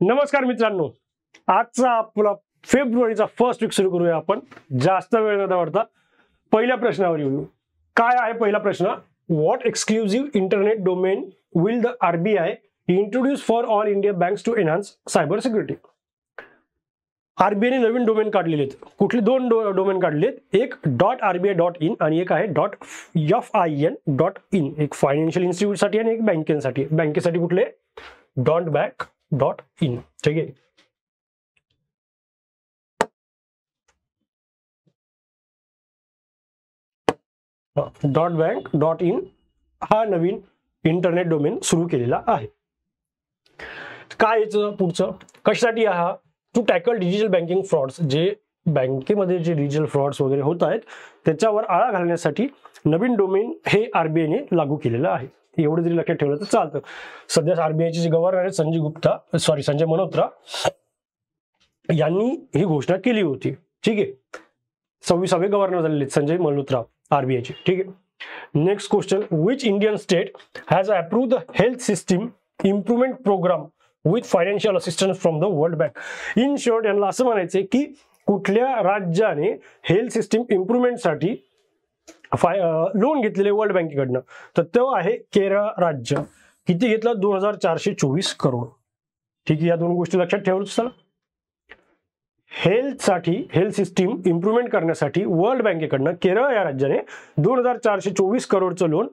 नमस्कार मित्रांनो, आजचा आपला फेब्रुवारीचा फर्स्ट वीक सुरू करूया आपण. जास्त वेळ न दवडता पहिल्या प्रश्नावर येऊ. काय आहे पहिला प्रश्न? What exclusive internet domain will the RBI introduce for all India banks to enhance cyber security? आरबीआयने नवीन डोमेन काढलेले आहेत. कुठले दोन डोमेन काढलेत? एक .rbi.in आणि एक आहे .fin.in. एक फायनान्शियल इन्स्टिट्यूट साठी आणि एक बँकेसाठी. बँकेसाठी कुठले? .bank.in. ठीक आहे. .bank.in हा नवीन इंटरनेट डोमेन सुरू केलेला आहे. काय याचं पुढचं? कशासाठी? हा to tackle digital banking frauds. जे बँकेमध्ये जे डिजिटल फ्रॉड्स वगैरे होत आहेत त्याच्यावर आळा घालण्यासाठी नवीन डोमेन हे आरबीआयने लागू केलेलं आहे. एवढं जरी लक्षात ठेवलं तर चालतं. सध्या आरबीआयचे जे गव्हर्नर आहेत संजय मल्होत्रा यांनी ही घोषणा केली होती. ठीक आहे. 26वे गव्हर्नर झालेले संजय मल्होत्रा आरबीआयचे. ठीक आहे. Next question, which Indian state has approved the health system improvement program with financial assistance from the World Bank? In short यांना असं म्हणायचंय की कुठल्या राज्याने हेल्थ सिस्टीम इम्प्रुव्हमेंटसाठी लोन घेतलेले वर्ल्ड बँकेकडनं? तर तो आहे केरळ राज्य. किती घेतलं? 2424 करोड. ठीक आहे. या दोन गोष्टी लक्षात ठेवलं. चला, हेल्थ सिस्टीम इम्प्रुव्हमेंट करण्यासाठी वर्ल्ड बँकेकडनं केरळ या राज्याने 2424 करोडचं लोन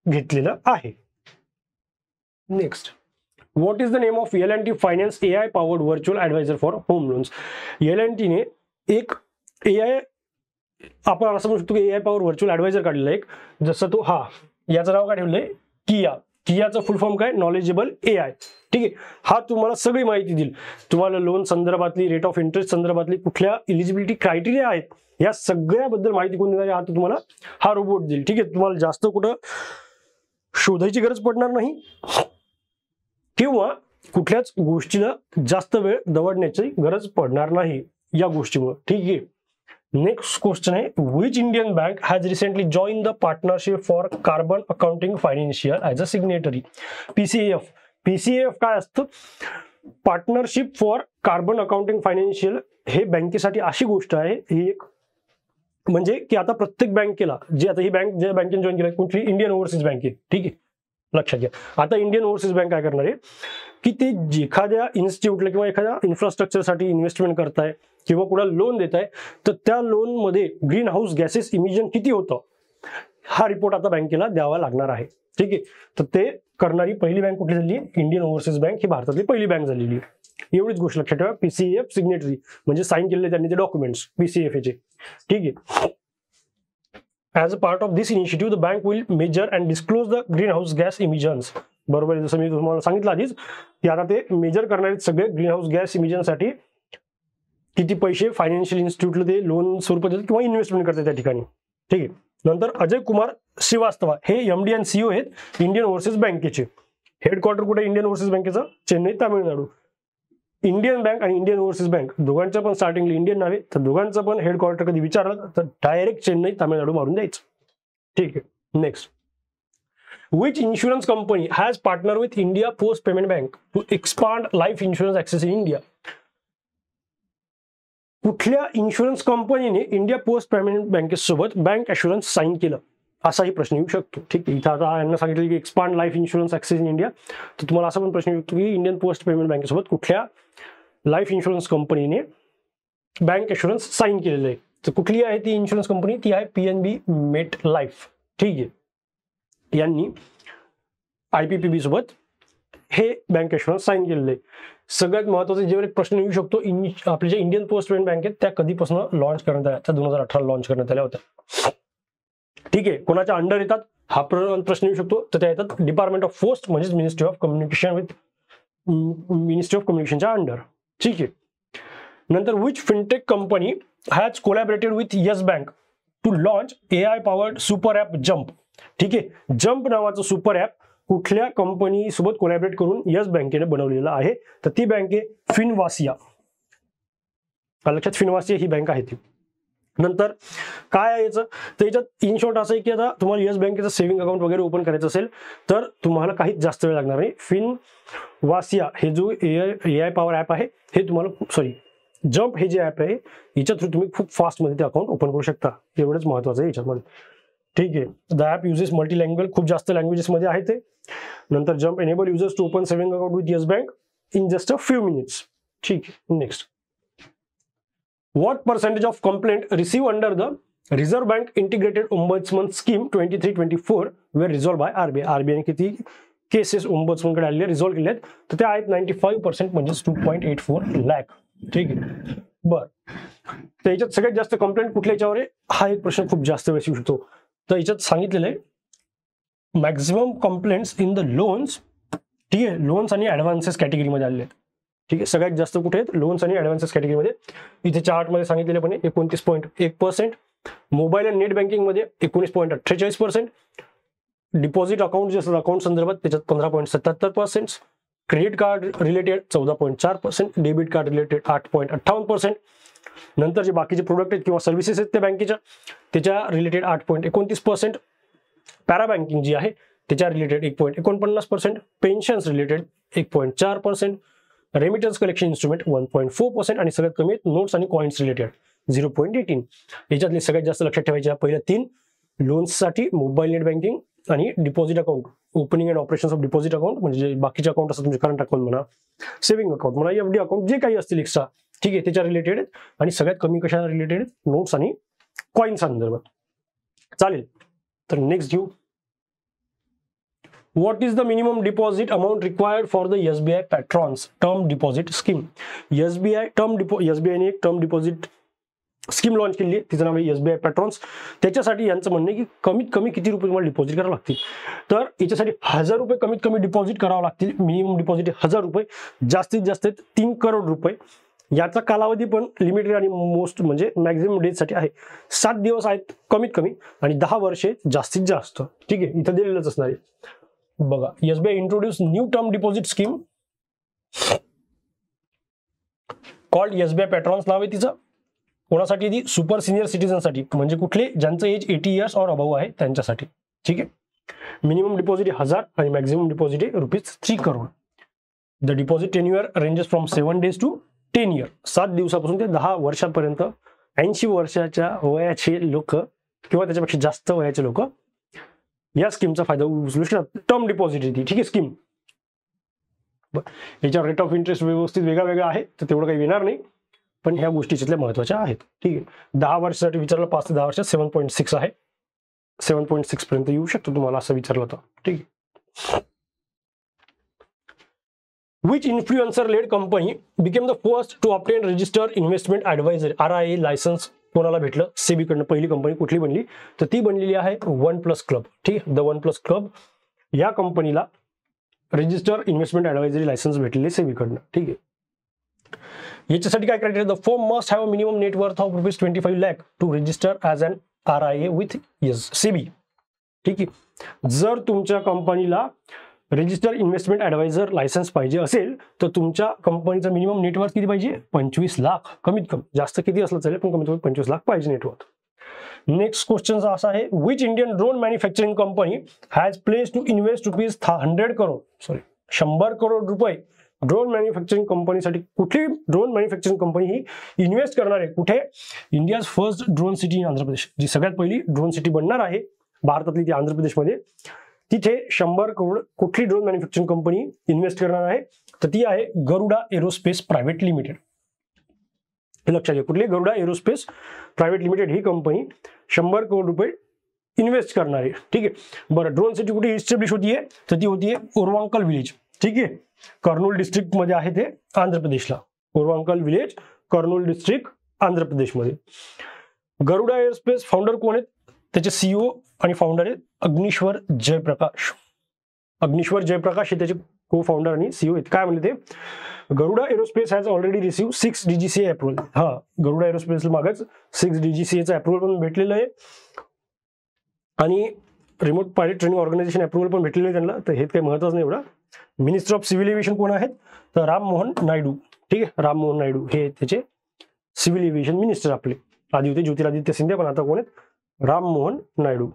घेतलेलं आहे. Next, what is the name of L&T finance AI powered virtual advisor for home loans? L&Tने एक AI, आपण असं म्हणू शकतो की AI पॉवर व्हर्च्युअल ऍडवायझर काढलेला एक. जसं तो याचं नाव काय ठेवलंय? कियाचं फुल फॉर्म काय? Knowledgeable AI. ठीक आहे. हा तुम्हाला सगळी माहिती देईल. तुम्हाला लोन संदर्भातली, रेट ऑफ इंटरेस्ट संदर्भातली, कुठल्या एलिजिबिलिटी क्रायटेरिया आहेत या सगळ्याबद्दल माहिती कोण देणार आहे? तुम्हाला हा रोबोट देईल. ठीक आहे. तुम्हाला जास्त कुठं शोधायची गरज पडणार नाही किंवा कुठल्याच गोष्टीला जास्त वेळ दवडण्याची गरज पडणार नाही या गोष्टीमुळे. ठीक आहे. नेक्स्ट क्वेश्चन आहे, which Indian bank has recently join the partnership for carbon accounting financial as a signatory? PCAF. PCAF काय असतं? Partnership for carbon accounting financial. हे बँकेसाठी अशी गोष्ट आहे, ही एक म्हणजे की आता प्रत्येक बँकेला जी आता ही बँक ज्या बँकेने जॉईन केलं, कुठली? इंडियन ओव्हरसीज बँक आहे. ठीक आहे. लक्षात घ्या. आता इंडियन ओव्हरसीज बँक काय करणार आहे की ते एखाद्या इन्स्टिट्यूटला किंवा एखाद्या इन्फ्रास्ट्रक्चरसाठी इन्व्हेस्टमेंट करताय किंवा कुणाला लोन देत आहे तर त्या लोन मध्ये ग्रीन हाऊस गॅसेस इमिशन किती होतं हा रिपोर्ट आता बँकेला द्यावा लागणार आहे. ठीक आहे. तर ते करणारी पहिली बँक कुठली झाली? इंडियन ओव्हरसीज बँक ही भारतातली पहिली बँक झालेली आहे. एवढीच गोष्ट लक्षात ठेवा. PCAF सिग्नेटरी म्हणजे साईन केलेले त्यांनी ते डॉक्युमेंट्स PCAF चे. ठीक आहे. As a part of this initiative, the bank will measure and disclose the greenhouse gas emissions. बरोबर आहे. जसं मी तुम्हाला सांगितलं आधीच की आता ते मेजर करणार आहेत सगळे ग्रीनहाऊस गॅस इमिशन साठी किती पैसे फायनान्शियल इन्स्टिट्यूटला ते लोन स्वरूपात देतात किंवा इन्व्हेस्टमेंट करतात त्या ठिकाणी. ठीक आहे. नंतर अजय कुमार श्रीवास्तव हे MD आणि CEO आहेत इंडियन ओव्हरसीज बँकेचे. हेडक्वार्टर कुठे? इंडियन ओव्हरसीज बँकेचं चेन्नई, तामिळनाडू. इंडियन बँक आणि इंडियन ओव्हरसीज बँक दोघांचं पण स्टार्टिंगला इंडियन नाव आहे, तर दोघांचं पण हेडक्वार्टर कधी विचारलं तर डायरेक्ट चेन्नई, तामिळनाडू मारून द्यायचं. ठीक आहे. Next, which insurance company has partnered with India Post Payment Bank to expand life insurance access in India? कुठल्या इन्शुरन्स कंपनीने इंडिया पोस्ट पेमेंट बँकेसोबत बँक अश्युरन्स साईन केलं असाही प्रश्न येऊ शकतो. ठीक आहे. इथं आता यांना सांगितलं की expand life insurance access in India, तर तुम्हाला असा पण प्रश्न येऊ शकतो की इंडियन पोस्ट पेमेंट बँकेसोबत कुठल्या लाईफ इन्शुरन्स कंपनीने बँक अश्युरन्स साईन केलेलं आहे? तर कुठली आहे ती इन्शुरन्स कंपनी? ती आहे PNB मेट लाईफ. ठीक आहे. यांनी IPPB सोबत हे बँक अश्युरन्स साईन केलेलं आहे. सगळ्यात महत्त्वाचे जे प्रश्न येऊ शकतो, आपले जे इंडियन पोस्ट पेमेंट बँक आहेत त्या कधीपासून लॉन्च करण्यात आल्या? त्या 2018 लॉन्च करण्यात आल्या होत्या. ठीक आहे. कोणाच्या अंडर येतात हा प्रश्न येऊ शकतो. तर त्या येतात डिपार्टमेंट ऑफ पोस्ट म्हणजे मिनिस्ट्री ऑफ कम्युनिकेशनच्या अंडर. ठीक आहे. नंतर which fintech company has collaborated with Yes Bank to launch AI powered super app jump? ठीक आहे. जम्प नावाचं सुपर ॲप कुठल्या कंपनी सोबत कोलॅबरेट करून येस बँकेने बनवलेलं आहे? तर ती बँक आहे फिनवासिया. लक्षात, फिनवासिया ही बँक आहे ती. नंतर काय आहे याचं, तर याच्यात इन शॉर्ट असं आहे की आता तुम्हाला येस बँकेचं सेव्हिंग अकाउंट वगैरे ओपन करायचं असेल तर तुम्हाला काहीच जास्त वेळ लागणार नाही. फिनवासिया हे जो AI पॉवर ॲप आहे हे तुम्हाला जम्प हे जे ॲप आहे याच्या थ्रू तुम्ही खूप फास्टमध्ये ते अकाउंट ओपन करू शकता. एवढंच महत्त्वाचं आहे याच्यामध्ये. ठीक आहे. The app uses multi language, खूप जास्त लँग्वेजेसमध्ये आहे ते. नंतर jump enable users to open saving account with Yes Bank in just a few minutes. ठीक आहे. Next, what percentage of complaint received under the Reserve Bank Integrated Ombudsman Scheme 23-24 were resolved by RBI? RBI ने किती cases ombudsman कडे आलेले resolve केले आहेत, तर ते आहेत 95% म्हणजे 2.84 लाख. ठीक आहे. बर, तर याच्यात सगळ्यात जास्त कंप्लेंट कुठल्या याच्यावर आहे हा एक प्रश्न खूप जास्त वेळेस येऊ शकतो. तर याच्यात सांगितलेलं आहे maximum complaints in the loans. ठीक आहे, लोन्स आणि ऍडव्हान्सेस कॅटेगरीमध्ये आलेले आहेत. ठीक आहे, सगळ्यात जास्त कुठे आहेत लोन्स आणि ऍडव्हान्सेस कॅटेगरीमध्ये. इथे चार्टमध्ये सांगितलेले पण 29.1%, मोबाईल आणि नेट बँकिंगमध्ये 19.48%, डिपॉझिट अकाउंट जे असतात अकाउंट संदर्भात त्याच्यात 15.77%, credit card related 14.4%, debit card related 8.58%. नंतर जे बाकीचे प्रोडक्ट आहेत किंवा सर्व्हिसेस आहेत त्या बँकेच्या त्याच्या रिलेटेड 8.29%, पॅरा बँकिंग जी आहे त्याच्या related 1.49%, pensions related 1.4%, remittance collection instrument 1.4% आणि सगळ्यात कमी नोट्स आणि कॉइन्स रिलेटेड 0.18. याच्यातले सगळ्यात जास्त लक्षात ठेवायच्या पहिल्या 3 लोन्ससाठी मोबाईल नेट बँकिंग आणि deposit account, opening and operations of deposit account म्हणजे जे बाकीचे अकाउंट असतात तुमचे करंट अकाउंट म्हणा, सेव्हिंग अकाउंट म्हणा, FD अकाउंट जे काही असतील एक्स्ट्रा. ठीक आहे, त्याच्या रिलेटेड आणि सगळ्यात कमी कशा रिलेटेड नोट्स आणि कॉइन्स संदर्भात. चालेल, तर नेक्स्ट घेऊ. What is the minimum deposit amount required for the SBI Patrons Term Deposit Scheme? SBI ने एक टर्म डिपॉझिट स्कीम लॉन्च केली आहे, तिचं नाव आहे SBI Patrons. त्याच्यासाठी यांचं म्हणणं आहे की कमीत कमी किती रुपये तुम्हाला डिपॉझिट करावं लागतील, तर याच्यासाठी 1000 रुपये कमीत कमी डिपॉझिट करावं लागतील. मिनिमम डिपॉझिट 1000 रुपये, जास्तीत जास्त 3 करोड रुपये. याचा कालावधी पण लिमिटेड आणि मोस्ट म्हणजे मॅक्झिमम डेजसाठी आहे. 7 दिवस आहेत कमीत कमी आणि 10 वर्षे जास्तीत जास्त. ठीक आहे, इथं दिलेलंच असणार आहे. बघा, SBI introduce new term deposit scheme called SBI Patrons नाव आहे तिचं. कोणासाठी ती सुपर सिनियर सिटीजनसाठी, म्हणजे कुठले ज्यांचं एज 80 इयर्स और अबव आहे त्यांच्यासाठी. ठीक आहे. मिनिमम डिपॉझिट 1000 आणि मॅक्झिमम डिपॉझिट आहे ₹3 crore. The deposit tenure ranges from 7 days to 10 years. 7 दिवसापासून ते 10 वर्षापर्यंत 80 वर्षाच्या वयाचे लोक किंवा त्याच्यापेक्षा जास्त वयाचे लोक या स्कीमचा फायदा उचलू शकतात. टर्म डिपॉझिट आहे ती. ठीक आहे, स्कीम. याच्यावर रेट ऑफ इंटरेस्ट व्यवस्थित वेगळा आहे, तर तेवढं काही येणार नाही, पण ह्या गोष्टी तिथल्या महत्वाच्या आहेत. ठीक आहे. 10 वर्षासाठी विचारलं, 5 ते 10 वर्षात 7.6 आहे. 7.6 पर्यंत येऊ शकतो तुम्हाला असं विचारलं होतं. ठीक आहे. Which influencer-led company became the first to obtain registered investment advisor RIA license? कोणाला भेटलं? सेबी कडनं पहिली कंपनी कुठली बनली, तर ती बनलेली आहे OnePlus क्लब. ठीक आहे, द OnePlus क्लब या कंपनीला रजिस्टर्ड इन्व्हेस्टमेंट ऍडवायझरी लायसन्स भेटलेले सेबी कडनं. ठीक आहे. याच्यासाठी काय criteria? The firm must have a minimum net worth of ₹25 lakh to register as an RIA with SEBI. ठीक आहे. जर तुमच्या कंपनीला रजिस्टर इन्व्हेस्टमेंट ऍडवायझर लायसन्स पाहिजे असेल तर तुमच्या कंपनीचा मिनिमम नेटवर्थ किती पाहिजे? 25 लाख कमीत कमी. जास्त किती असलं चालेल, पण कमीत कमी 25 लाख पाहिजे नेटवर्थ. नेक्स्ट क्वेश्चन असा आहे, which Indian drone manufacturing company has place to invest ₹100 crore रुपये ड्रोन मॅन्युफॅक्चरिंग कंपनीसाठी? कुठली ड्रोन मॅन्युफॅक्चरिंग कंपनी ही इन्व्हेस्ट करणार आहे? कुठे? India's first drone city in Andhra Pradesh, जी सगळ्यात पहिली ड्रोन सिटी बनणार आहे भारतातली ती आंध्र प्रदेशमध्ये. तिथे 100 करोड कुठली ड्रोन मॅन्युफॅक्चरिंग कंपनी इन्व्हेस्ट करणार आहे? तर ती आहे गरुडा एरोस्पेस प्रायव्हेट लिमिटेड. हे लक्षात घ्या, कुठली? गरुडा एरोस्पेस प्रायव्हेट लिमिटेड ही कंपनी 100 करोड रुपये इन्व्हेस्ट करणार आहे. ठीक आहे. बरं, ड्रोन सिटी कुठे इस्टॅब्लिश होतीये? तर ती होतीये उरवांकल विलेज. ठीक आहे, कर्नूल डिस्ट्रिक्ट मध्ये आहे ते आंध्र प्रदेशला. उरवांकल विलेज, कर्नूल डिस्ट्रिक्ट, आंध्र प्रदेशमध्ये. गरुडा एरोस्पेस फाउंडर कोण आहेत? त्याचे CEO आणि फाउंडर आहेत अग्निश्वर जयप्रकाश. अग्निश्वर जयप्रकाश हे त्याचे को फाउंडर आणि CEO आहेत. काय म्हणले ते? Garuda aerospace has already receive 6 DGCA approval. हा, गरुडा एरोस्पेस मागच 6 DGCAचं अप्रुव्हल पण भेटलेलं आहे आणि remote pilot training organisation approval पण भेटलेलं आहे त्यांना. तर हे काही महत्त्वाचं नाही एवढं. मिनिस्टर ऑफ सिव्हिल एव्हिएशन कोण आहेत? तर राममोहन नायडू. ठीक आहे, राममोहन नायडू हे त्याचे सिव्हिल एव्हिएशन मिनिस्टर आपले. आधी होते ज्योतिरादित्य सिंधिया, पण आता कोण आहेत? Ram Mohan Naidu.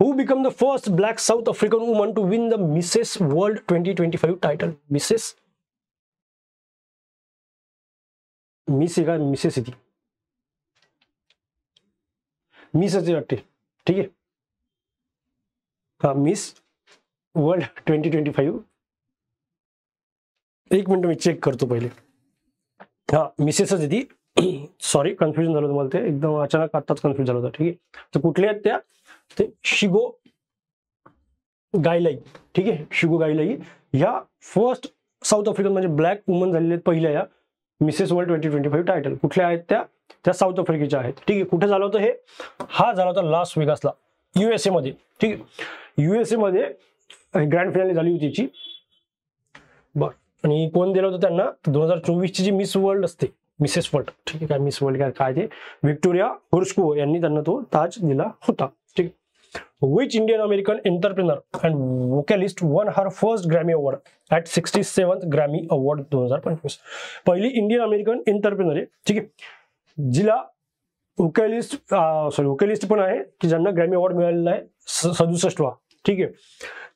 Who became the first black South African woman to win the Mrs. World 2025 title? Mrs. Miss आहे का मिसेस आहे ती? मिसच वाटते. ठीक आहे, हा मिस वर्ल्ड 2025. एक मिनिट मी चेक करतो पहिले. हा मिसेसच आहे ती. सॉरी कन्फ्युजन झालं तुम्हाला, ते एकदम अचानक आत्ताच कन्फ्युज झालं होतं. ठीक आहे, तर कुठले आहेत त्या? ते शिगो गायलाई. ठीक आहे, शिगो गायलाई ह्या फर्स्ट साऊथ आफ्रिकन म्हणजे ब्लॅक वुमन झालेले आहेत पहिल्या या मिसेस वर्ल्ड 2025 टायटल. कुठल्या आहेत त्या? त्या साऊथ आफ्रिकेच्या आहेत. ठीक आहे, कुठे झालं होतं हे? हा झाला होता लास वेगासला, USA मध्ये. ठीक आहे, USA मध्ये ग्रँड फिनाले झाली होती त्याची. बर, आणि कोण दिलं होतं त्यांना? 2024 ची जी मिस वर्ल्ड असते, मिसेस वर्ल्ड. ठीक आहे, काय मिस वर्ल्ड काय ते व्हिक्टोरिया होर्स्को यांनी त्यांना तो ताज दिला होता. ठीक. Which Indian American entrepreneur and vocalist won her first Grammy Award at 67th Grammy Award 2025? पहिली इंडियन अमेरिकन एंटरप्रेनर आहे. ठीक आहे, जिला वोकॅलिस्ट पण आहे की ज्यांना ग्रॅमी अवॉर्ड मिळालेला आहे 67वा. ठीक आहे,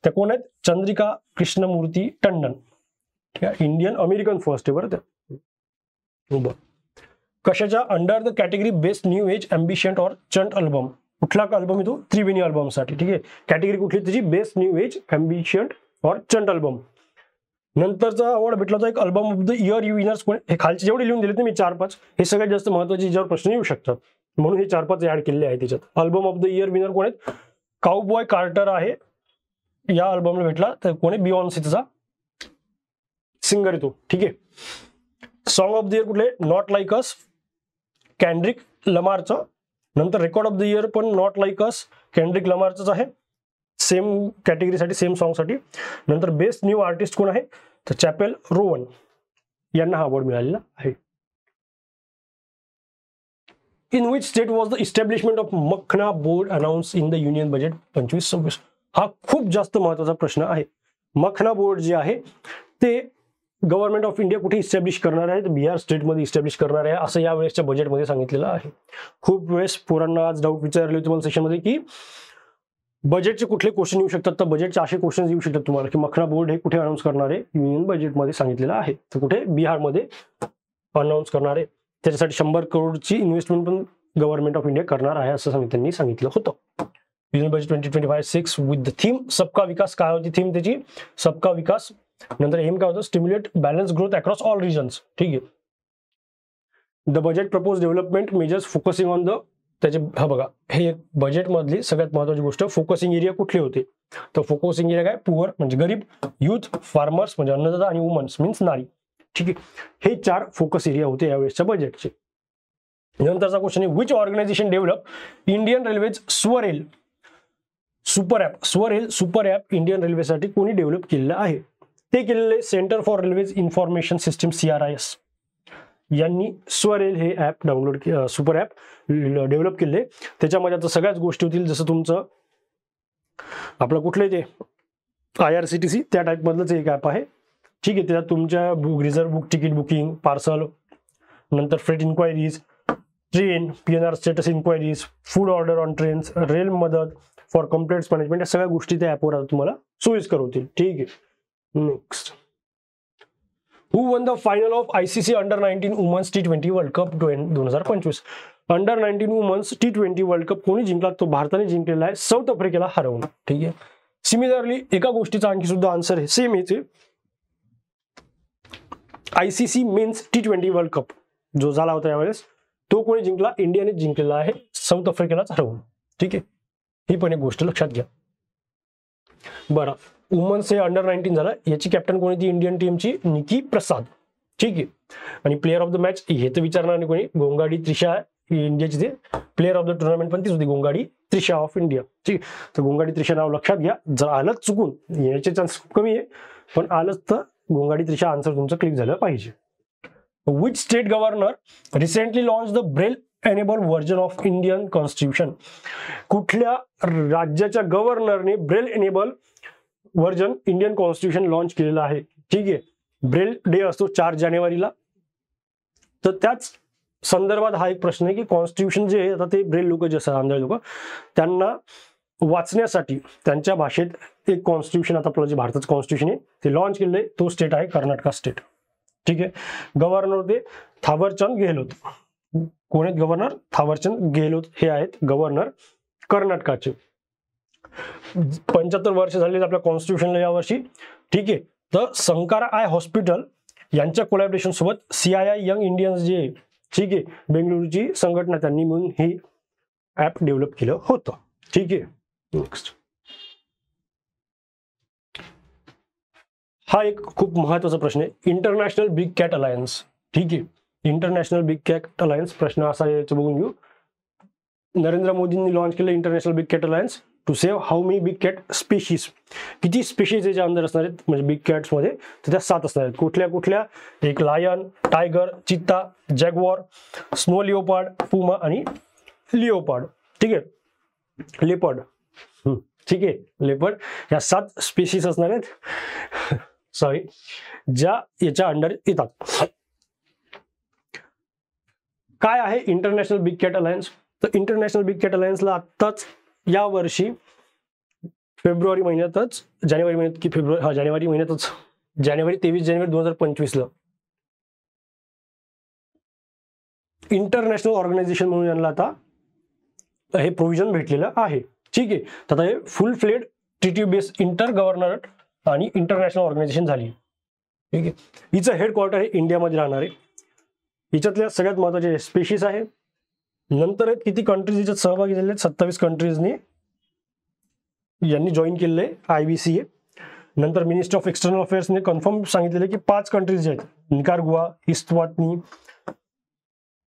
त्या कोण आहेत? चंद्रिका कृष्णमूर्ती टंडन. ठीक आहे, इंडियन अमेरिकन फर्स्ट आहे बरं त्या. कशाच्या under the category best new age ambition or chant album? कुठला अल्बम आहे तो? त्रिवेणी अल्बम साठी. ठीक आहे, कॅटेगरी कुठली त्याची? Best new age ambition or chant album. नंतरचा अवॉर्ड भेटला होता एक album of the year winners कोण? हे खालचे जेवढे लिहून दिले मी 4-5, हे सगळ्यात जास्त महत्वाचे ज्यावर प्रश्न येऊ शकतात म्हणून हे 4-5 ऍड केले आहे त्याच्यात. Album of the year winner कोण आहेत? काउबॉय कार्टर आहे या अल्बमला भेटला. तर कोण आहे? बियॉन्सेचा सिंगर आहे तो. ठीक आहे, सॉन्ग ऑफ द इयर कुठले? नॉट लाईक अस, कॅन्ड्रिक लमारचं. नंतर रेकॉर्ड ऑफ द इयर पण नॉट लाईक अस, कॅन्ड्रिक लमारच आहे, सेम कॅटेगरीसाठी सेम सॉंगसाठी. नंतर बेस्ट न्यू आर्टिस्ट कोण आहे? तर चॅपेल रोवन यांना हा अवॉर्ड मिळालेला आहे. In which state was the establishment of Makhana board announce in the union budget 25-26? हा खूप जास्त महत्वाचा प्रश्न आहे. मखना बोर्ड जे आहे ते गव्हर्नमेंट ऑफ इंडिया कुठे इस्टॅब्लिश करणार आहे? तर बिहार स्टेटमध्ये इस्टॅब्लिश करणार आहे असं या वेळेसच्या बजेटमध्ये सांगितलेलं आहे. खूप वेळेस पोरांना आज डाऊट विचारले होते मला सेशनमध्ये की बजेटचे कुठले क्वेश्चन येऊ शकतात. तर बजेटचे असे क्वेश्चन येऊ शकतात तुम्हाला की मखना बोर्ड हे कुठे अनाऊन्स करणार आहे? युनियन बजेटमध्ये सांगितलेलं आहे. तर कुठे? बिहारमध्ये अनाऊन्स करणार आहे. त्याच्यासाठी 100 करोडची इन्व्हेस्टमेंट पण गव्हर्नमेंट ऑफ इंडिया करणार आहे असं त्यांनी सांगितलं होतं. Union budget 2025-6 with the theme सबका विकास. काय होती थीम त्याची? सबका विकास. नंतर एम काय होतं? Stimulate balance growth across all regions. ठीक आहे, the budget propose development measures focusing on the त्याचे. हा बघा, हे बजेट मधली सगळ्यात महत्वाची गोष्ट फोकसिंग एरिया कुठले होते? तर फोकसिंग एरिया काय? पुअर म्हणजे गरीब, युथ, फार्मर्स म्हणजे अन्नदाता आणि वुमन्स मीन्स नारी. ठीक आहे, हे 4 फोकस एरिया होते यावेळेसच्या बजेटचे. नंतरचा क्वेश्चन आहे which organisation develop Indian Railways SwaRail super app? SwaRail super app Indian रेल्वेसाठी कोणी डेव्हलप केलेलं आहे? ते केलेले centre for railways information system CRIS यांनी स्वरेल हे app download super app develop केले. त्याच्यामध्ये आता सगळ्याच गोष्टी होतील, जसं तुमचं आपलं कुठले ते IRCTC त्या टाईपमधलंच एक ॲप आहे. ठीक आहे, त्याच्यात तुमच्या reserve book, ticket booking, parcel, नंतर freight inquiries, train PNR status inquiries, food order on trains, rail Madad for complaints management, या सगळ्या गोष्टी त्या ॲपवर आता तुम्हाला सोयीस्कर होतील. ठीक आहे, next. Who won the final of ICC Under-19 Women's T20 World Cup 2025? Under-19 Women's T20 world cup कोणी जिंकला? तो भारताने जिंकलेला आहे साऊथ आफ्रिकेला हरवून. ठीक आहे, सिमिलरली एका गोष्टीचा आणखी सुद्धा आन्सर आहे सेम येते. ICC men's T20 world cup जो झाला होता यावेळेस तो कोणी जिंकला? इंडियाने जिंकलेला आहे साऊथ आफ्रिकेलाच हरवून. ठीक आहे, ही पण एक गोष्ट लक्षात घ्या. बरं, वुमन्स हे Under-19 झालं, याची कॅप्टन कोणी? ती इंडियन टीमची निकी प्रसाद. ठीक आहे, आणि प्लेअर ऑफ द मॅच हे तर विचारणार नाही कोणी, गोंगाडी त्रिशा इंडियाची. ते प्लेअर ऑफ द टुर्नामेंट पण तीच होती, गोंगाडी त्रिशा ऑफ इंडिया. ठीक आहे, तर गोंगाडी त्रिशा नाव लक्षात घ्या. जर आलंच चुकून याचे चान्स खूप कमी आहे, पण आलंच तर गोंगाडी त्रिशा आन्सर तुमचं क्लिक झालं पाहिजे. Which state governor recently launch the Braille enable version of Indian constitution? कुठल्या राज्याच्या गव्हर्नरने Braille enable version Indian constitution launch केलेलं आहे? ठीक आहे, ब्रेल डे असतो 4 जानेवारीला, तर त्याच संदर्भात हा एक प्रश्न आहे की कॉन्स्टिट्यूशन जे आहे, आता ते ब्रेल लोक जे असतात, आंधळे लोक, त्यांना वाचण्यासाठी त्यांच्या भाषेत एक कॉन्स्टिट्यूशन, आता आपलं जे भारताचं कॉन्स्टिट्यूशन आहे ते लॉन्च केलेलं आहे, तो स्टेट आहे कर्नाटक स्टेट. ठीक आहे. गव्हर्नर होते थावरचंद गेहलोत. कोण आहेत गव्हर्नर? थावरचंद गेहलोत हे आहेत गव्हर्नर कर्नाटकाचे. 75 वर्ष झालेली आपल्या कॉन्स्टिट्यूशनला यावर्षी. ठीक आहे. तर संकारा आय हॉस्पिटल यांच्या कोलॅबोरेशन सोबत CII यंग इंडियन्स जे, ठीक आहे, बेंगळुरूची संघटना, त्यांनी मिळून हे ऍप डेव्हलप केलं होतं. ठीक आहे. नेक्स्ट, हा एक खूप महत्वाचा प्रश्न आहे, इंटरनॅशनल बिग कॅट अलायन्स. ठीक आहे. इंटरनॅशनल बिग कॅट अलायन्स, प्रश्न असा याचं बघून घेऊ. नरेंद्र मोदींनी लॉन्च केलं international big cat alliance to save how many big cat species. किती स्पीशीज याच्या अंदर असणार आहेत म्हणजे बिग कॅट्स मध्ये, तर त्या 7 असणार आहेत. कुठल्या कुठल्या? एक लायन, टायगर, चित्ता, जॅग्वार, स्नो लिओपार्ड, पुमा आणि लिओपार्ड. ठीक आहे. लेपर्ड. ठीक आहे. लेपर्ड या 7 स्पीशीज असणार आहेत, सॉरी, ज्या याच्या अंडर येतात. काय आहे इंटरनॅशनल बिग कॅट अलायन्स? तर इंटरनॅशनल बिग कॅट अलायन्सला आत्ताच या वर्षी फेब्रुवारी महिन्यातच, जानेवारी महिन्यात की फेब्रुवारी, हा जानेवारी महिन्यातच, जानेवारी 23 जानेवारी 2025 ला इंटरनॅशनल ऑर्गनायझेशन म्हणून यांना आता हे प्रोव्हिजन भेटलेलं आहे. ठीक आहे. तर हे फुल fled treaty based inter governor आणि इंटरनॅशनल ऑर्गनायझेशन झाली. ठीक आहे. हिचं हेडक्वार्टर हे इंडियामध्ये राहणार आहे. हिच्यातल्या सगळ्यात महत्वाचे स्पेशीज आहे. नंतर आहेत किती कंट्रीज याच्यात सहभागी झाले आहेत, 27 कंट्रीजनी यांनी जॉईन केलेलं आहे IBCA. नंतर मिनिस्ट्री ऑफ एक्सटर्नल अफेअर्सने कन्फर्म सांगितलेलं की 5 कंट्रीज जे आहेत, Nicaragua, Eswatini,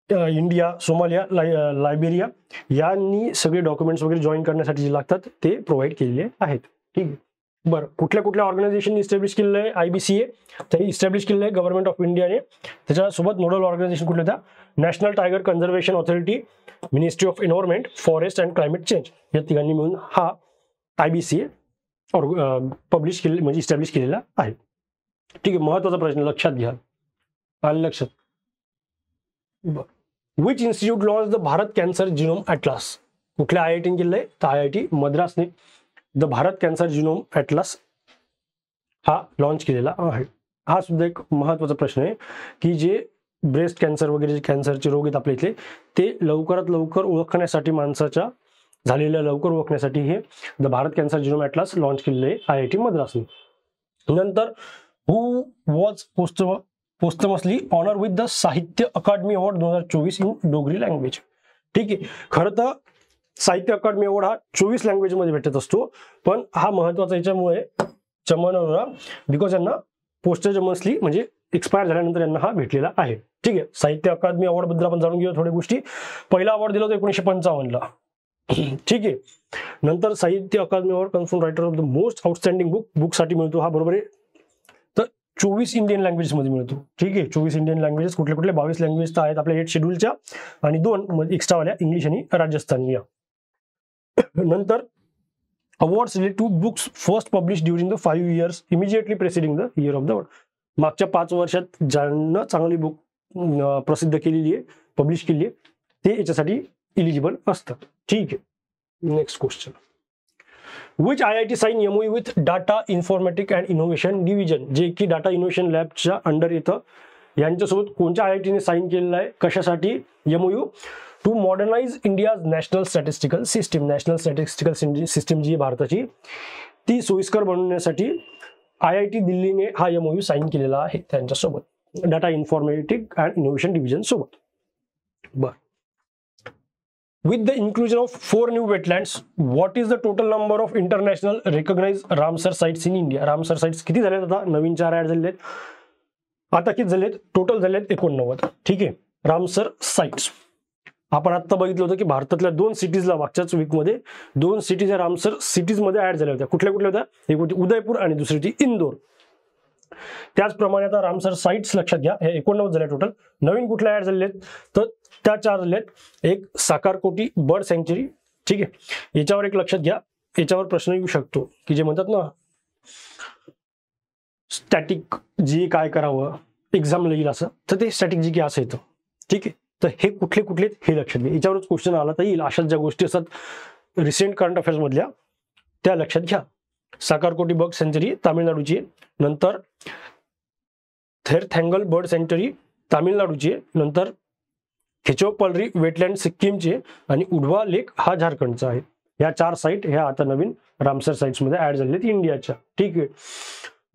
India, Somalia, Liberia, यांनी सगळे डॉक्युमेंट्स वगैरे जॉईन करण्यासाठी जे लागतात ते प्रोव्हाइड केलेले आहेत. ठीक आहे. बरं, कुठल्या कुठल्या ऑर्गनायझेशननी इस्टॅब्लिश केलेलं आहे IBCA? ते इस्टॅब्लिश केलेलं आहे गव्हर्नमेंट ऑफ इंडियाने. त्याच्यासोबत नोडल ऑर्गनायझेशन कुठल्या त्या? National tiger conservation authority, ministry of environment, forest and climate change, या तिघांनी मिळून हा IBCA पब्लिश केले म्हणजे इस्टॅब्लिश केलेला आहे. ठीक आहे. महत्वाचा प्रश्न लक्षात घ्या, आलं लक्षात? Which institute launch the Bharat cancer genome atlas? कुठल्या IIT केलंय? तर IIT मद्रासने the Bharat cancer genome atlas हा लॉन्च केलेला आहे. हा सुद्धा एक महत्वाचा प्रश्न आहे की जे ब्रेस्ट कॅन्सर वगैरे जे कॅन्सरचे रोग आहेत आपल्या इथले, ते लवकरात लवकर ओळखण्यासाठी, माणसाच्या झालेल्या लवकर ओळखण्यासाठी हे the Bharat cancer genome atlas launch केलेले आहे IIT मद्रासने. नंतर who was posthumously honour with the Sahitya Akademi award 2024 in Dogri language. ठीक आहे. खरं तर साहित्य अकादमी अवॉर्ड हा 24 लँग्वेज मध्ये भेटत असतो, पण हा महत्वाचा याच्यामुळे चमनला, बिकॉज यांना पोस्टमसली म्हणजे एक्सपायर झाल्यानंतर यांना हा भेटलेला आहे. ठीक आहे. साहित्य अकादमी अवॉर्ड बद्दल आपण जाणून घेऊ थोड्या गोष्टी. पहिला अवॉर्ड दिला होता 1955 ला. ठीक आहे. नंतर Sahitya Akademi award confirm writer of the most outstanding बुकसाठी मिळतो, हा बरोबर आहे. तर 24 इंडियन लँग्वेजेस मध्ये मिळतो. ठीक आहे. 24 इंडियन लँग्वेजेस, कुठले कुठले? 22 लँग्वेज तर आहेत आपल्या 8 शेड्यूलच्या आणि 2 एक्स्ट्रावाल्या इंग्लिश आणि राजस्थानी. नंतर awards related to books first publish during the 5 years immediately preceding the year of the award. मागच्या 5 वर्षात ज्यांना चांगली बुक प्रसिद्ध केलेली आहे, पब्लिश केली आहे, ते याच्यासाठी इलिजिबल असतात. ठीक आहे. Next question, which IIT sign MOU with data informatic and innovation division, जे की डाटा इनोव्हेशन लॅबच्या अंडर येतं, यांच्यासोबत कोणत्या IITने साइन केलेलं आहे? कशासाठी MOU? To modernise India's national statistical system. National statistical system जी भारताची, ती सोयीस्कर बनवण्यासाठी IIT दिल्लीने हा MOU साइन केलेला आहे त्यांच्यासोबत, data informatic and innovation division सोबत. बर, with the inclusion of 4 new wetlands, what is the total number of international recognized Ramsar sites in India? Ramsar sites किती झालेत? आता नवीन 4 ऍड झालेत. आता किती झालेत? टोटल झालेत 89. ठीक आहे. रामसर साइट्स आपण आता बघितलं होतं की भारतातल्या 2 सिटीजला मागच्याच वीकमध्ये 2 सिटीज या रामसर सिटीज मध्ये ऍड झाल्या होत्या. कुठल्या कुठल्या होत्या? एक होती उदयपूर आणि दुसरी होती इंदोर. त्याचप्रमाणे आता रामसर साइट्स लक्षात घ्या, हे 89 झाले टोटल. नवीन कुठल्या ऍड झालेत? तर त्या 4 झालेत. एक साकारकोटी बर्ड सँक्च्युरी. ठीक आहे. याच्यावर एक लक्षात घ्या, याच्यावर प्रश्न येऊ शकतो की जे म्हणतात ना स्टॅटिक जी काय करावं, एक्झाम येईल असं, तर ते स्टॅटिक जी की असं येतं. ठीक आहे. तर हे कुठले कुठले हे लक्षात घ्या. याच्यावरच क्वेश्चन आला तर येईल. अशाच ज्या गोष्टी असतात रिसेंट करंट अफेअर्स मधल्या त्या लक्षात घ्या. साकारकोटी बर्ड सँच्युरी तामिळनाडूची, नंतर थेरथँगल बर्ड सँच्युरी तामिळनाडूची, नंतर खेचोपलरी वेटलँड सिक्कीमचे आणि उडवा लेक हा झारखंडचा आहे. या 4 साईट ह्या आता नवीन रामसर साइट्स मध्ये ऍड झालेत इंडियाच्या. ठीक आहे.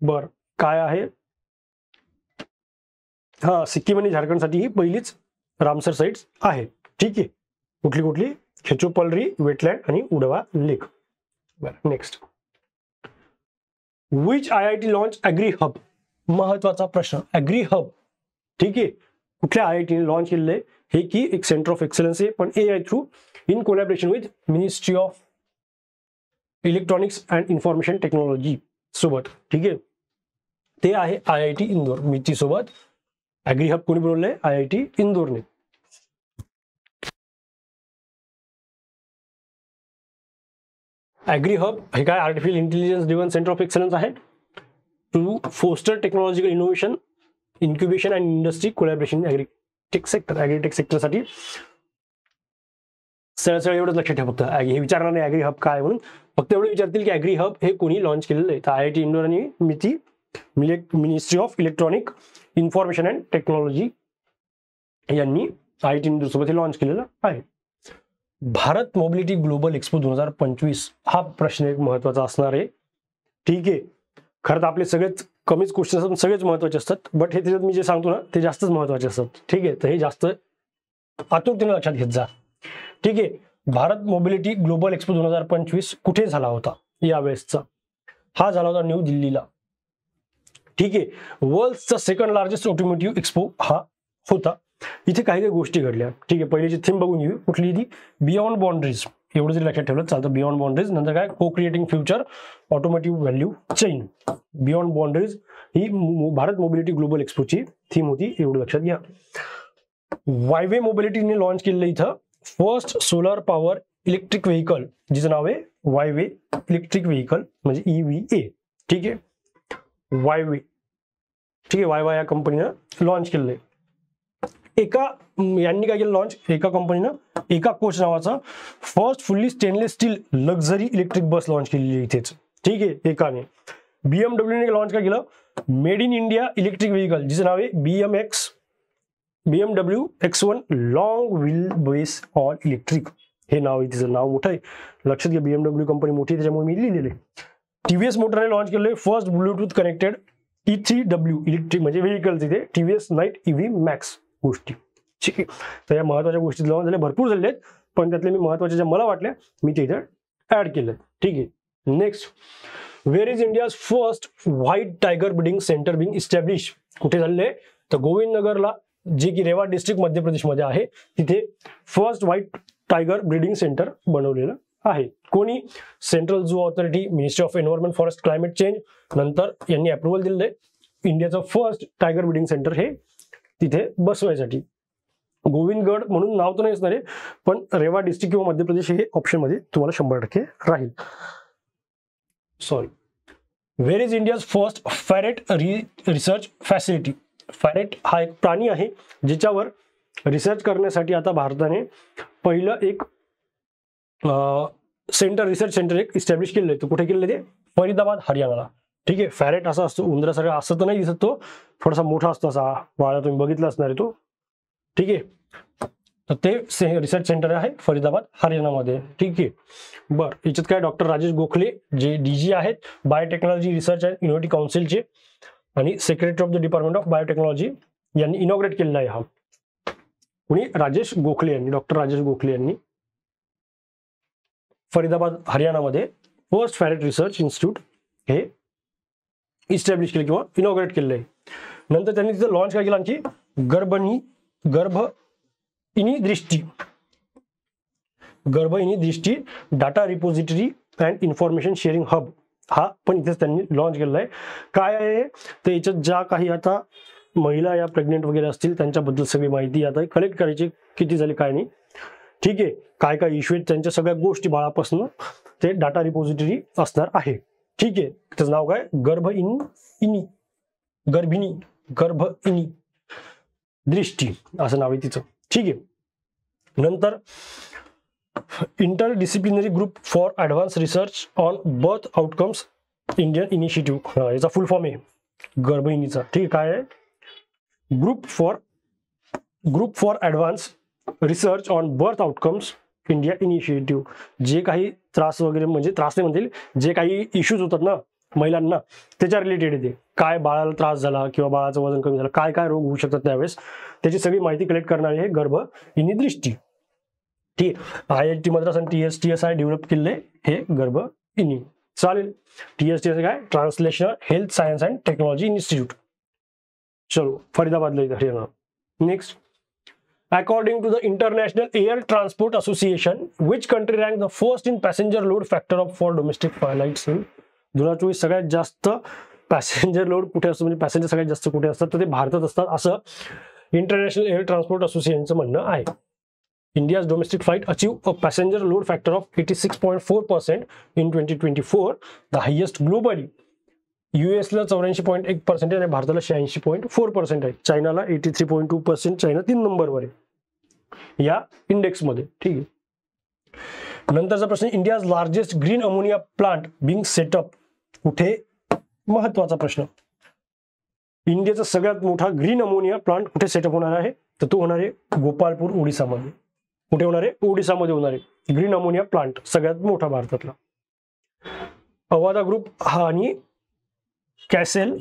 बर काय आहे, हा सिक्कीम आणि झारखंडसाठी ही पहिलीच रामसर साइट्स आहे. ठीक आहे. कुठली कुठली, खेचोपलरी वेटलँड आणि उडवा लेक. बरं next, which IIT launch agri hub. महत्वाचा प्रश्न, ॲग्री हब. ठीक आहे. कुठल्या IIT ने लॉन्च केलेलं आहे हे की एक सेंटर ऑफ एक्सलन्स आहे, पण AI through in collaboration with ministry of electronics and information technology सोबत. ठीक आहे. ते आहे IIT इंदोर. मिती सोबत ॲग्री हब कोणी बनवलंय, IIT इंदोरने. ॲग्री हब हे काय artificial intelligence driven centre of excellence आहे to foster technological innovation, incubation and industry collaboration agritech sector. Agritech सेक्टरसाठी सरळ एवढंच लक्षात ठेवा. फक्त हे विचारणार नाही ॲग्री हब काय म्हणून, फक्त एवढं विचारतील की ॲग्री हब हे कोणी लॉन्च केलेलं आहे. तर IIT इंदोर आणि ministry of electronic information and technology यांनी IIT इंदोर सोबत हे लॉन्च केलेलं आहे. भारत मोबिलिटी ग्लोबल एक्सपो 2025 हा प्रश्न एक महत्वाचा असणार आहे. ठीक आहे. खरं तर आपले सगळेच कमीच क्वेश्चन असतात, सगळेच महत्वाचे असतात, बट हे त्याच्यात मी जे सांगतो ना ते जास्तच महत्वाचे असतात. ठीक आहे. तर हे जास्त आतुरतेने लक्षात घेत जा. ठीक आहे. भारत मोबिलिटी ग्लोबल एक्सपो 2025 कुठे झाला होता यावेळेसचा, हा झाला होता न्यू दिल्लीला. ठीक आहे. वर्ल्डचा सेकंड लार्जेस्ट ऑटोमोटिव्ह एक्सपो हा होता. इथे काही काही गोष्टी घडल्या. ठीक आहे. पहिलीची थीम बघून घेऊ. कुठली ती, बियॉन्ड बाउंड्रीज. एवढं जरी लक्षात ठेवलं चालतं, बियॉन्ड बाउंड्रीज. नंतर काय, co creating future automotive value chain. Beyond boundaries ही भारत मोबिलिटी ग्लोबल एक्सपोची थीम होती, एवढं लक्षात घ्या. वायवे मोबिलिटीने लॉन्च केलेलं इथं first solar power electric vehicle, जिचं नाव आहे वायवे इलेक्ट्रिक व्हेकल म्हणजे EVA. ठीक आहे. वायवे. ठीक आहे. वायवा या कंपनीनं लॉन्च केलेलं आहे. एका यांनी काय केलं लॉन्च, एका कंपनीनं एका कोच नावाचा first fully stainless steel luxury electric bus launch केलेली आहे इथेच. ठीक आहे. एकाने. BMW ने लॉन्च काय केलं, made in India electric vehicle, जिचं नाव आहे BMW X1 long wheelbase on electric. हे नाव आहे तिचं, नाव मोठं आहे, लक्षात घ्या. BMW कंपनी मोठी आहे त्याच्यामुळे मी लिहिलेले. TVS मोटरने लॉन्च केलेले first Bluetooth connected E3W electric म्हणजे व्हेकल, तिथे TVS नाईट EV मॅक्स गोष्टी. ठीक आहे. तर या महत्वाच्या गोष्टी लॉन्च झाल्या, भरपूर झाले आहेत, पण त्यातले मी महत्वाच्या ज्या मला वाटल्या मी ते इथे ऍड केलं. ठीक आहे. Next, where is India's first white tiger breeding centre being establish. कुठे झालेलं आहे, तर गोविंदनगरला, जे की रेवा डिस्ट्रिक्ट मध्य प्रदेशमध्ये आहे, तिथे first white tiger breeding centre बनवलेलं आहे. कोणी, central zoo authority, ministry of environment forest climate change, नंतर यांनी अप्रुव्हल दिलेलं आहे इंडियाचं फर्स्ट टायगर ब्रीडिंग सेंटर हे तिथे बसवायसाठी. गोविंदगड म्हणून नाव तर नाही असणार आहे, पण रेवा डिस्ट्रिक्ट किंवा मध्य प्रदेश हे ऑप्शन मध्ये तुम्हाला 100% राहील. Sorry. Where is India's first ferret research facility. Ferret हा एक प्राणी आहे ज्याच्यावर रिसर्च करण्यासाठी आता भारताने पहिलं एक सेंटर, रिसर्च सेंटर एक इस्टॅब्लिश केलेलं आहे. तो कुठे केलेलं आहे, ते फरीदाबाद हरियाणाला. ठीक आहे. फॅरेट असा असतो, उंदरासारखा असं तर नाही दिसत, तो थोडासा मोठा असतो, असा वाळा तुम्ही बघितला असणार आहे तो. ठीक आहे. तर ते रिसर्च सेंटर आहे फरीदाबाद हरियाणामध्ये. ठीक आहे. बरं, याच्यात काय, डॉक्टर राजेश गोखले जे DG आहेत बायोटेक्नॉलॉजी रिसर्च अँड इनोव्हेटिव्ह काउन्सिलचे आणि secretary of the department of biotechnology यांनी इनॉग्रेट केलेला आहे. हा कोणी, राजेश गोखले यांनी, डॉक्टर राजेश गोखले यांनी फरीदाबाद हरियाणामध्ये फर्स्ट फॅरेट रिसर्च इन्स्टिट्यूट हे इस्टॅब्लिश केलं किंवा इनॉग्रेट केलेलं आहे. नंतर त्यांनी तिथं लॉन्च काय केलं, आणखी Garbhini Drishti data repository and information sharing hub हा पण इथेच त्यांनी लॉन्च केलेला आहे. काय आहे तर याच्यात ज्या काही आता महिला या प्रेग्नेंट वगैरे असतील त्यांच्याबद्दल सगळी माहिती आता कलेक्ट करायची, किती झाली काय नाही. ठीक आहे. काय काय इश्यू आहेत त्यांच्या सगळ्या गोष्टी बाळापासून ते डाटा रिपोजिटरी असणार आहे. ठीक आहे. त्याचं नाव काय, गर्भिणी दृष्टी असं नाव आहे तिचं. ठीक आहे. नंतर interdisciplinary group for advance research on birth outcomes Indian initiative, याचा फुल फॉर्म आहे गर्भइनीचा. ठीक आहे. काय आहे? Group for advance research on birth outcomes India initiative. जे काही त्रास वगैरे, म्हणजे त्रास नाही म्हणतील, जे काही इश्यूज होतात ना महिलांना त्याच्या रिलेटेड येते, काय बाळाला त्रास झाला किंवा बाळाचं वजन कमी झालं, काय काय रोग होऊ शकतात त्यावेळेस, त्याची सगळी माहिती कलेक्ट करणारी हे गर्भइनी दृष्टी. ठीक आहे. IIT मद्रास आणि TSI डेव्हलप केले हे गर्भइनी. चालेल. TSI काय? Translational health science and technology institute. चलो, फरीदाबादला Haryana. Next, according to the International Air Transport Association, which country ranked the first in passenger load factor of for domestic flights in 2024? सगळ्यात जास्त passenger load कुठे असतो, म्हणजे passenger सगळ्यात जास्त कुठे असतात, तर ते भारतात असतात असं इंटरनॅशनल एअर ट्रान्सपोर्ट असोसिएशनचं म्हणणं आहे. India's domestic flight achieved a passenger load factor of 86.4% in 2024, the highest globally. US ला 84.1% आणि भारताला 86.4% आहे. चायनाला 83.2%, चायना 3 नंबरवर आहे या इंडेक्स मध्ये. ठीक आहे. नंतरचा प्रश्न, India's largest green ammonia plant being setup कुठे? महत्वाचा प्रश्न. इंडियाचा सगळ्यात मोठा ग्रीन अमोनिया प्लांट कुठे सेटअप होणार आहे? तर तो होणार आहे गोपालपूर, ओडिसामध्ये. कुठे होणार आहे? ओडिसामध्ये होणार आहे ग्रीन अमोनिया प्लांट, सगळ्यात मोठा भारतातला. अवादा ग्रुप हा आणि कॅसेल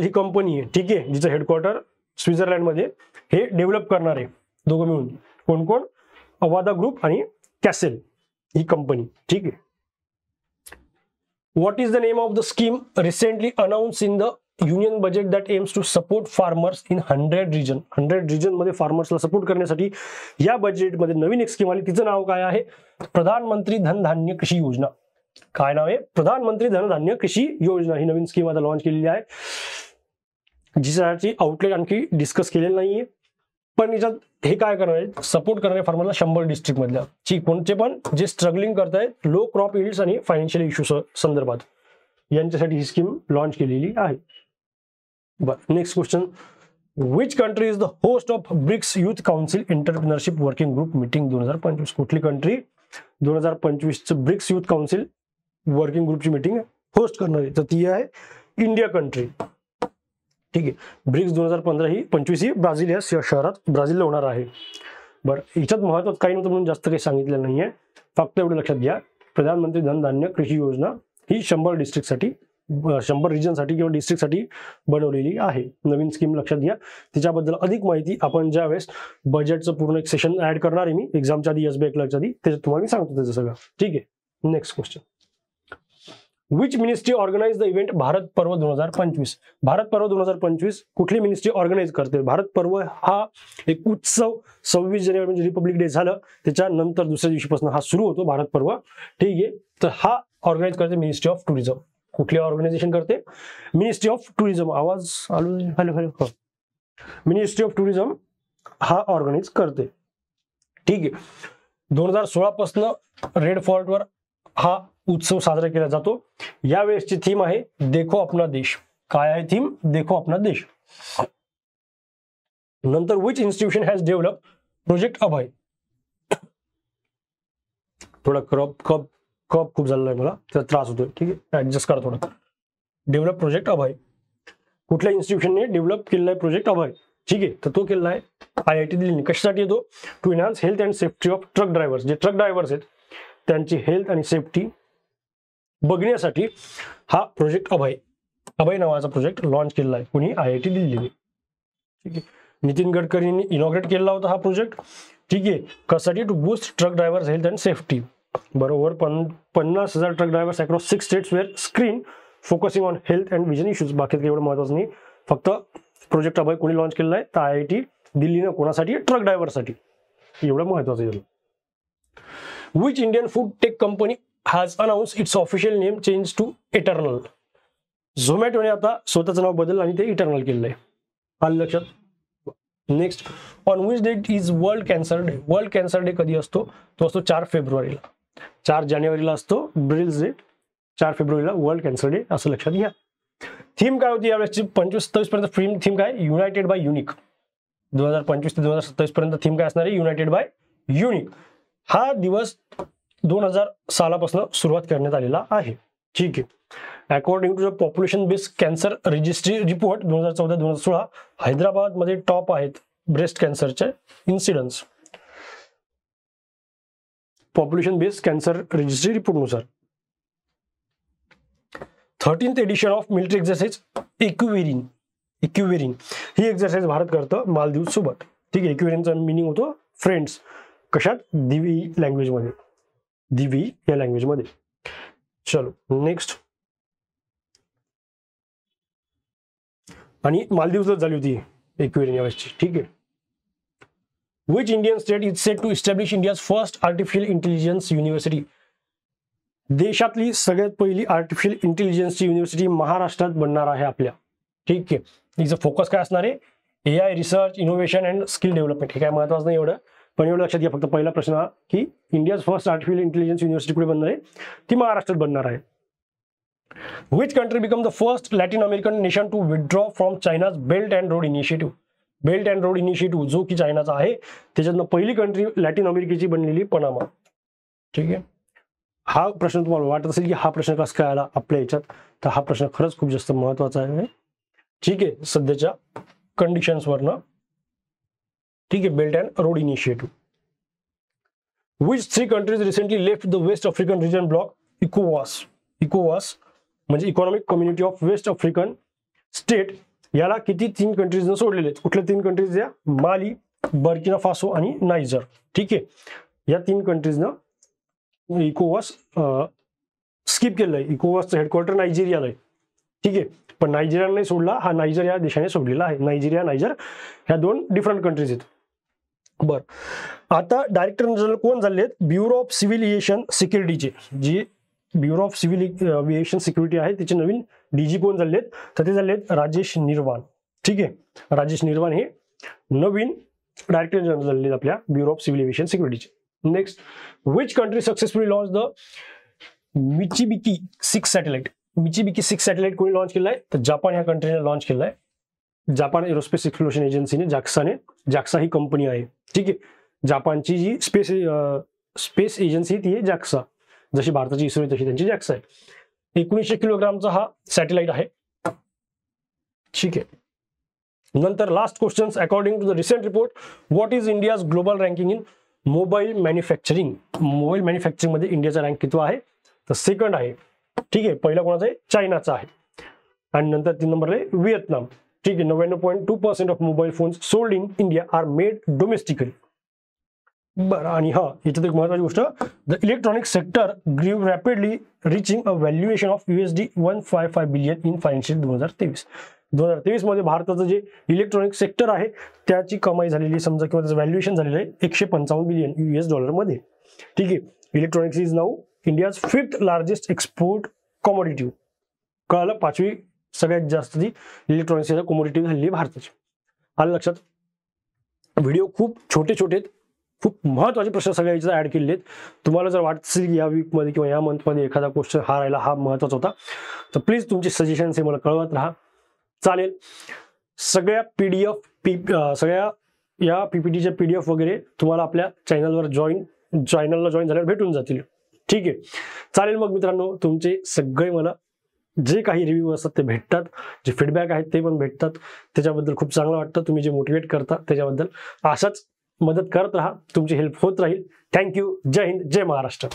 ही कंपनी आहे. ठीक आहे. जिचं हेडक्वार्टर स्वित्झर्लंड मध्ये, हे डेव्हलप करणार आहे दोघं मिळून. कोण कोण? अवादा ग्रुप आणि कॅसेल ही कंपनी. ठीक आहे. What is the name of the scheme recently announce in the union budget that aims to support farmers in 100 region? 100 region मध्ये फार्मर्सला सपोर्ट करण्यासाठी या बजेटमध्ये नवीन एक स्कीम आली. तिचं नाव काय आहे? प्रधानमंत्री धन धान्य कृषी योजना. काय नाव आहे? प्रधानमंत्री धनधान्य कृषी योजना. ही नवीन स्कीम आता लॉन्च केलेली आहे, जिच्याची आउटलेट आणखी डिस्कस केलेलं नाहीये. पण याच्यात हे काय करणार आहे? सपोर्ट करणारे फार्मरला 100 डिस्ट्रिक्ट मधल्या, कोणते पण जे स्ट्रगलिंग करतायत लो क्रॉप इल्ड्स आणि फायनान्शियल इश्यूज संदर्भात, यांच्यासाठी ही स्कीम लॉन्च केलेली आहे. बरं, next question, which country is the host of BRICS youth council entrepreneurship working group meeting 2025? कुठली country 2025 BRICS youth council working ग्रुपची मीटिंग होस्ट करणार आहे? तर ती आहे इंडिया कंट्री. ठीक आहे. ब्रिक्स 2015 ही 25 ही ब्राझील या शहरात ब्राझीलला होणार आहे. बरं, याच्यात महत्वाचं काही नव्हतं म्हणून जास्त काही सांगितलं नाहीये. फक्त एवढं लक्षात घ्या, प्रधानमंत्री धनधान्य कृषी योजना ही 100 डिस्ट्रिक्टसाठी, 100 रिजनसाठी किंवा डिस्ट्रिक्टसाठी बनवलेली आहे. नवीन स्कीम लक्षात घ्या. तिच्याबद्दल अधिक माहिती आपण ज्यावेळेस बजेटचं पूर्ण एक सेशन ऍड करणार आहे मी एक्झामच्या आधी, SBI क्लर्कच्या आधी, त्याच्यात तुम्हाला मी सांगतो त्याचं सगळं. ठीक आहे. Next question, which ministry organise the event Bharat Parv 2025? Bharat Parv 2025 कुठली मिनिस्ट्री ऑर्गनाइज करते? भारत पर्व हा एक उत्सव 26 जानेवारी म्हणजे रिपब्लिक डे झालं त्याच्यानंतर दुसऱ्या दिवशीपासून हा सुरू होतो भारत पर्व. ठीक आहे. तर हा ऑर्गनाइज करते मिनिस्ट्री ऑफ टुरिझम. कुठली ऑर्गनायझेशन करते? Ministry of tourism. आवाज आलो? हॅलो. मिनिस्ट्री ऑफ टुरिझम हा ऑर्गनाइज करते. ठीक आहे. 2016 पासून रेड फोर्टवर हा उत्सव साजरा केला जातो. यावेळेसची थीम आहे देखो अपना देश. काय आहे थीम? देखो अपना देश. नंतर which institution has develop project Abhay? थोडा कप खूप झालेला आहे मला, त्याचा त्रास होतोय. ठीक आहे, ऍडजस्ट करा थोडं. डेव्हलप प्रोजेक्ट अभय. कुठल्या इन्स्टिट्यूशनने डेव्हलप केलेला आहे प्रोजेक्ट अभय? ठीक आहे, तर तो केलेला आहे IIT दिल्लीने. कशासाठी येतो? To enhance health and safety of truck drivers. जे ट्रक ड्रायव्हर्स आहेत त्यांची हेल्थ आणि सेफ्टी बघण्यासाठी हा प्रोजेक्ट अभय नावाचा प्रोजेक्ट लॉन्च केलेला आहे. कोणी? IIT दिल्लीने. ठीक आहे. नितीन गडकरींनी इनॉग्रेट केलेला होता हा प्रोजेक्ट. ठीक आहे. कशासाठी? To boost truck drivers health and safety. बरोबर, 50,000 truck drivers across 6 states where screen focusing on health and vision issues. बाकी एवढं महत्वाचं नाही. फक्त प्रोजेक्ट अभय कोणी लॉन्च केलेला आहे? तर IIT दिल्लीनं. कोणासाठी? ट्रक ड्रायव्हरसाठी. एवढं महत्वाचं आहे. Which Indian food tech company has announced its official name change to Eternal? झोमॅटोने आता स्वतःचं नाव बदललं आणि ते इटर्नल केलेलं आहे. आलं लक्षात? Next, on which date is World Cancer Day? World Cancer Day कधी असतो? तो असतो 4 फेब्रुवारीला. 4 जानेवारीला असतो ब्रिल्स डे, 4 फेब्रुवारीला वर्ल्ड कॅन्सर डे, असं लक्षात घ्या. थीम काय होती यावेळेसची? 25-27 पर्यंत थीम काय? United bye unique. 2025 ते 2027 पर्यंत थीम काय असणार आहे, युनायटेड बाय युनिक. हा दिवस 2000 सालापासून सुरुवात करण्यात आलेला आहे. ठीक आहे. According to the population based cancer registry report 2014-2016 हैदराबादमध्ये टॉप आहेत ब्रेस्ट कॅन्सरचे incidence. Population based cancer registry रिपोर्टनुसार 13th edition of military exercise Ekuverin ही एक्सरसाइज भारत करतं मालदीव सोबत. ठीक आहे. इक्विरिंगचा मिनिंग होतो फ्रेंड्स. कशात, दिवी लँग्वेज मध्ये, दिवी या लँग्वेज मध्ये. चलो नेक्स्ट. आणि मालदीवला झाली होती इक्विरिंग यावेळेसची. ठीक आहे. Which Indian state is set to establish India's first artificial intelligence university? देशातली सगळ्यात पहिली आर्टिफिशियल इंटेलिजन्सची युनिव्हर्सिटी महाराष्ट्रात बनणार आहे आपल्या. ठीक आहे. हिचं फोकस काय असणार आहे, AI research, innovation and skill development. हे काय महत्वाचं नाही एवढं, पण एवढं लक्षात घ्या फक्त पहिला प्रश्न हा की India's first artificial intelligence university कुठे बनणार आहे, ती महाराष्ट्रात बनणार आहे. Which country become the first Latin American nation to withdraw from China's Belt and Road Initiative? Belt and road initiative जो की चायनाचा आहे, त्याच्यातनं पहिली कंट्री लॅटिन अमेरिकेची बनलेली पनामा. ठीक आहे. हा प्रश्न तुम्हाला वाटत असेल की हा प्रश्न कसा काय आला आपल्या याच्यात, तर हा प्रश्न खरंच खूप जास्त महत्वाचा आहे. ठीक आहे. सध्याच्या कंडिशन्सवरनं. ठीक आहे. Belt and road initiative. Which 3 countries recently left the west African region bloc इकोवास. इकोवास म्हणजे economic community of west African state. याला किती 3 कंट्रीजनं सोडलेले आहेत. कुठल्या 3 कंट्रीज या, माली, बर्किना फासो आणि नायजर. ठीक आहे. या 3 कंट्रीजनं इकोवास स्किप केलं आहे. इकोवासचं हेडक्वार्टर नायजेरियाला आहे. ठीक आहे. पण नायजेरियाने नाही सोडला, हा नायजर या देशाने सोडलेला आहे. नायजेरिया, नायजर ह्या 2 डिफरंट कंट्रीज आहेत. बरं. आता डायरेक्टर जनरल कोण झाले आहेत, ब्युरो ऑफ सिव्हिल एव्हिएशन सिक्युरिटीचे, जी bureau of civil aviation security आहे त्याचे नवीन डीजी कोण झाले आहेत, तर ते झाले आहेत राजेश निर्वाण. ठीक आहे. राजेश निर्वाण हे नवीन डायरेक्टर जनरल झाले आहेत आपल्या ब्युरो ऑफ सिव्हिल एव्हिएशन सिक्युरिटीचे. Next. Which country successfully launch the Michibiki 6 satellite. Michibiki 6 satellite कोणी लॉन्च केलं आहे, तर जापान या कंट्रीने लॉन्च केलं आहे. जापान एरोस्पेस एक्सप्लोरेशन एजन्सीने, जाक्सा ही कंपनी आहे. ठीक आहे. जापानची जी स्पेस एजन्सी ती आहे जाक्सा. जशी भारताची इस्रो तशी त्यांची जॅक्सा आहे. 1900 किलोग्रामचा हा सॅटेलाइट आहे. ठीक आहे. नंतर last questions. According to the recent report, what is India's global ranking in mobile manufacturing. Mobile manufacturing मध्ये इंडियाचा रँक किती आहे, तर 2nd आहे. ठीक आहे. पहिला कोणाचा आहे, चायनाचा आहे. आणि नंतर 3 नंबरला आहे व्हिएतनाम. ठीक आहे. 99.2% of mobile phones sold in India are made domestically. बरं. आणि हा याच्यात एक महत्वाची गोष्ट, the electronic sector grew rapidly reaching a valuation of $155 billion in financial 2023 मध्ये भारताचं जे इलेक्ट्रॉनिक सेक्टर आहे त्याची कमाई झालेली समजा किंवा त्याचं व्हॅल्युएशन झालेलं आहे $155 बिलियन मध्ये. ठीक आहे. Electronics is now India's 5th largest export commodity. कळालं, 5वी सगळ्यात जास्त जी इलेक्ट्रॉनिक्स कमोडिटी झालेली भारताची. आलं लक्षात. व्हिडिओ खूप छोटे आहेत, खूप महत्त्वाचे प्रश्न सगळ्या याच्यात ऍड केलेले आहेत. तुम्हाला जर वाटत असेल या वीकमध्ये किंवा या मंथमध्ये एखादा क्वेश्चन हा राहिला, हा महत्त्वाचा होता, तर प्लीज तुमचे सजेशन्स हे मला कळवत राहा. चालेल. सगळ्या सगळ्या या PPTच्या PDF वगैरे तुम्हाला आपल्या चॅनलला जॉईन झाल्यावर भेटून जातील. ठीक आहे. चालेल. मग मित्रांनो, तुमचे सगळे मला जे काही रिव्ह्यू असतात ते भेटतात, जे फीडबॅक आहेत ते पण भेटतात. त्याच्याबद्दल खूप चांगलं वाटतं. तुम्ही जे मोटिवेट करता त्याच्याबद्दल अशाच मदत करत राहा. तुमची हेल्प होत राहील. थँक्यू. जय हिंद, जय महाराष्ट्र.